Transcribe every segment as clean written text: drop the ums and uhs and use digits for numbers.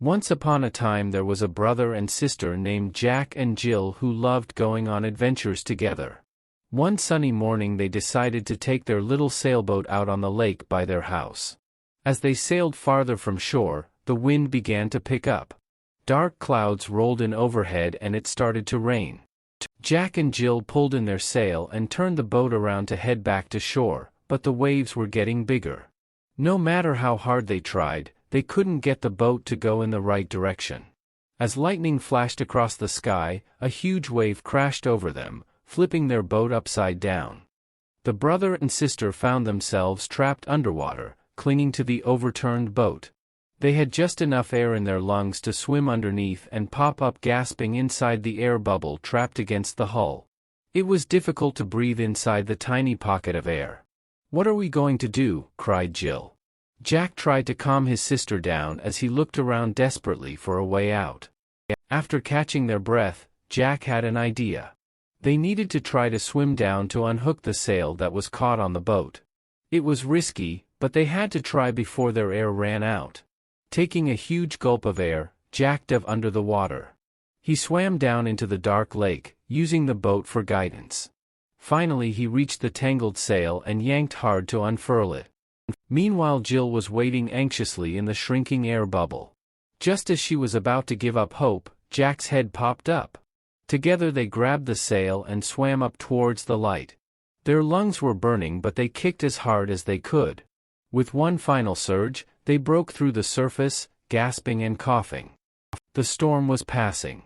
Once upon a time there was a brother and sister named Jack and Jill who loved going on adventures together. One sunny morning they decided to take their little sailboat out on the lake by their house. As they sailed farther from shore, the wind began to pick up. Dark clouds rolled in overhead and it started to rain. Jack and Jill pulled in their sail and turned the boat around to head back to shore, but the waves were getting bigger. No matter how hard they tried, they couldn't get the boat to go in the right direction. As lightning flashed across the sky, a huge wave crashed over them, flipping their boat upside down. The brother and sister found themselves trapped underwater, clinging to the overturned boat. They had just enough air in their lungs to swim underneath and pop up gasping inside the air bubble trapped against the hull. It was difficult to breathe inside the tiny pocket of air. "What are we going to do?" cried Jill. Jack tried to calm his sister down as he looked around desperately for a way out. After catching their breath, Jack had an idea. They needed to try to swim down to unhook the sail that was caught on the boat. It was risky, but they had to try before their air ran out. Taking a huge gulp of air, Jack dove under the water. He swam down into the dark lake, using the boat for guidance. Finally he reached the tangled sail and yanked hard to unfurl it. Meanwhile Jill was waiting anxiously in the shrinking air bubble. Just as she was about to give up hope, Jack's head popped up. Together they grabbed the sail and swam up towards the light. Their lungs were burning but they kicked as hard as they could. With one final surge, they broke through the surface, gasping and coughing. The storm was passing.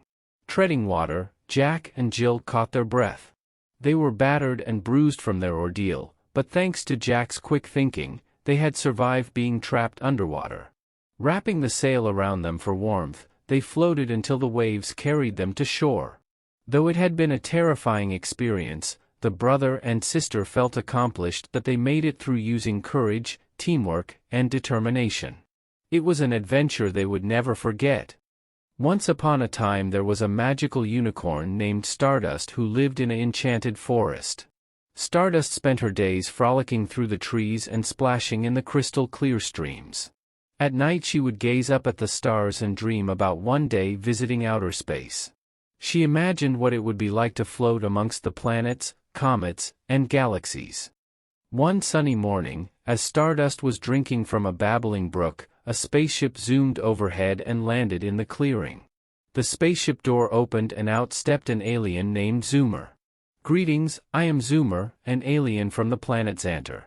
Treading water, Jack and Jill caught their breath. They were battered and bruised from their ordeal, but thanks to Jack's quick thinking, they had survived being trapped underwater. Wrapping the sail around them for warmth, they floated until the waves carried them to shore. Though it had been a terrifying experience, the brother and sister felt accomplished that they made it through using courage, teamwork, and determination. It was an adventure they would never forget. Once upon a time there was a magical unicorn named Stardust who lived in an enchanted forest. Stardust spent her days frolicking through the trees and splashing in the crystal-clear streams. At night she would gaze up at the stars and dream about one day visiting outer space. She imagined what it would be like to float amongst the planets, comets, and galaxies. One sunny morning, as Stardust was drinking from a babbling brook, a spaceship zoomed overhead and landed in the clearing. The spaceship door opened and out stepped an alien named Zoomer. "Greetings, I am Zoomer, an alien from the planet Xantar.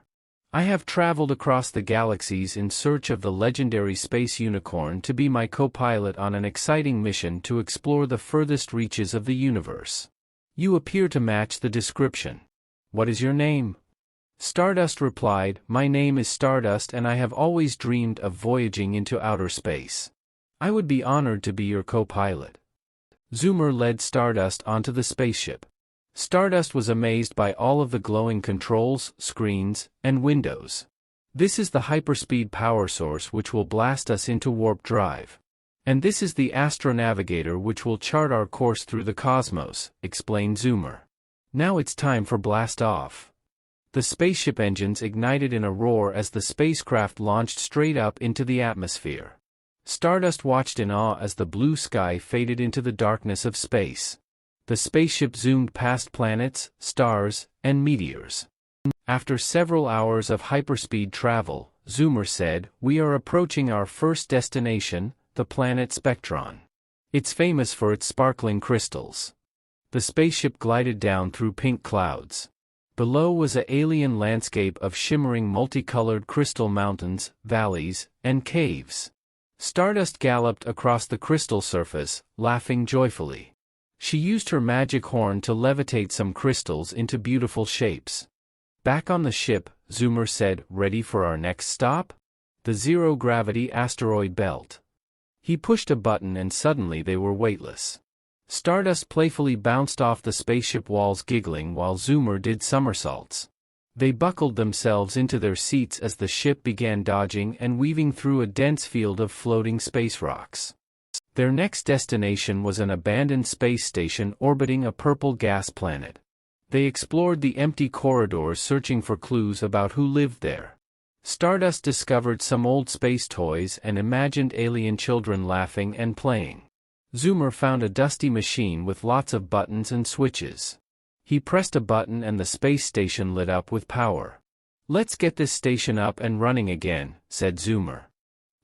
I have traveled across the galaxies in search of the legendary space unicorn to be my co-pilot on an exciting mission to explore the furthest reaches of the universe. You appear to match the description. What is your name?" Stardust replied, "My name is Stardust and I have always dreamed of voyaging into outer space. I would be honored to be your co-pilot." Zoomer led Stardust onto the spaceship. Stardust was amazed by all of the glowing controls, screens, and windows. "This is the hyperspeed power source which will blast us into warp drive. And this is the astronavigator which will chart our course through the cosmos," explained Zoomer. "Now it's time for blast off." The spaceship engines ignited in a roar as the spacecraft launched straight up into the atmosphere. Stardust watched in awe as the blue sky faded into the darkness of space. The spaceship zoomed past planets, stars, and meteors. After several hours of hyperspeed travel, Zoomer said, "We are approaching our first destination, the planet Spectron. It's famous for its sparkling crystals." The spaceship glided down through pink clouds. Below was an alien landscape of shimmering multicolored crystal mountains, valleys, and caves. Stardust galloped across the crystal surface, laughing joyfully. She used her magic horn to levitate some crystals into beautiful shapes. Back on the ship, Zoomer said, "Ready for our next stop? The zero-gravity asteroid belt." He pushed a button and suddenly they were weightless. Stardust playfully bounced off the spaceship walls giggling while Zoomer did somersaults. They buckled themselves into their seats as the ship began dodging and weaving through a dense field of floating space rocks. Their next destination was an abandoned space station orbiting a purple gas planet. They explored the empty corridors searching for clues about who lived there. Stardust discovered some old space toys and imagined alien children laughing and playing. Zoomer found a dusty machine with lots of buttons and switches. He pressed a button and the space station lit up with power. "Let's get this station up and running again," said Zoomer.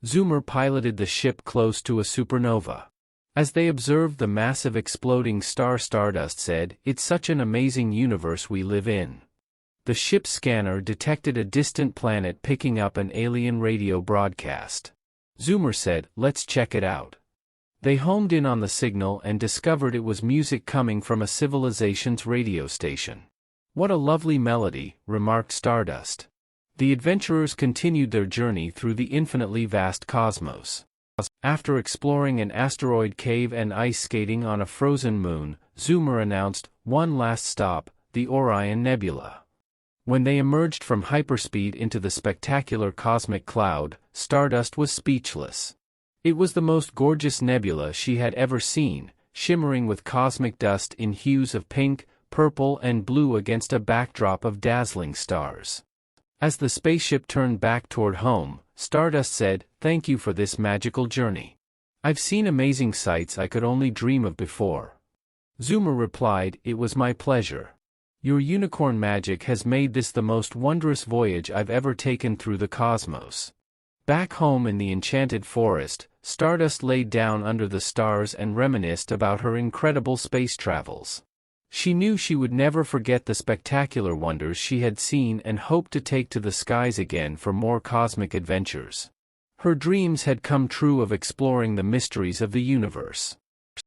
Zoomer piloted the ship close to a supernova. As they observed the massive exploding star, Stardust said, "It's such an amazing universe we live in." The ship's scanner detected a distant planet picking up an alien radio broadcast. Zoomer said, "Let's check it out." They homed in on the signal and discovered it was music coming from a civilization's radio station. "What a lovely melody," remarked Stardust. The adventurers continued their journey through the infinitely vast cosmos. After exploring an asteroid cave and ice skating on a frozen moon, Zoomer announced, "One last stop, the Orion Nebula." When they emerged from hyperspeed into the spectacular cosmic cloud, Stardust was speechless. It was the most gorgeous nebula she had ever seen, shimmering with cosmic dust in hues of pink, purple and blue against a backdrop of dazzling stars. As the spaceship turned back toward home, Stardust said, "Thank you for this magical journey. I've seen amazing sights I could only dream of before." Zoomer replied, "It was my pleasure. Your unicorn magic has made this the most wondrous voyage I've ever taken through the cosmos." Back home in the enchanted forest, Stardust laid down under the stars and reminisced about her incredible space travels. She knew she would never forget the spectacular wonders she had seen and hoped to take to the skies again for more cosmic adventures. Her dreams had come true of exploring the mysteries of the universe.